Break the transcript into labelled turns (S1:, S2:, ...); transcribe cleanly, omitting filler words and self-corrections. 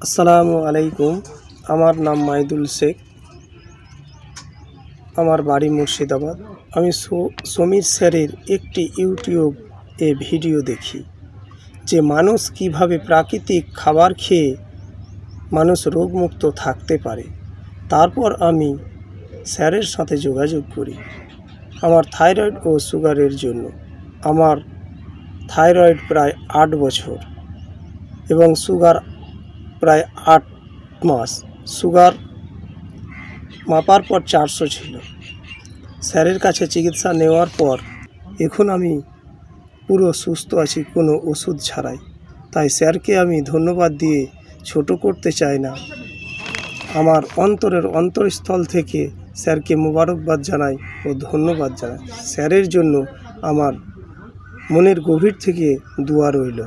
S1: আসসালামু আলাইকুম। আমার নাম মাইদুল শেখ। আমার বাড়ি মুর্শিদাবাদ। আমি সমীর স্যারের একটি ইউটিউবে ভিডিও দেখি যে মানুষ কিভাবে প্রাকৃতিক খাবার খেয়ে মানুষ রোগমুক্ত থাকতে পারে। তারপর আমি স্যারের সাথে যোগাযোগ করি আমার থাইরয়েড ও সুগারের জন্য। আমার থাইরয়েড প্রায় 8 বছর এবং সুগার প্রায় 8 মাস। সুগার মাপার পর 400 ছিল। স্যারের কাছে চিকিৎসা নেওয়ার পর এখন আমি পুরো সুস্থ আছি, কোনো ওষুধ ছাড়াই। তাই স্যারকে আমি ধন্যবাদ দিয়ে ছোট করতে চাই না। আমার অন্তরের অন্তঃস্থল থেকে স্যারকে মোবারকবাদ জানাই ও ধন্যবাদ জানাই। স্যারের জন্য আমার মনের গভীর থেকে দোয়া রইল।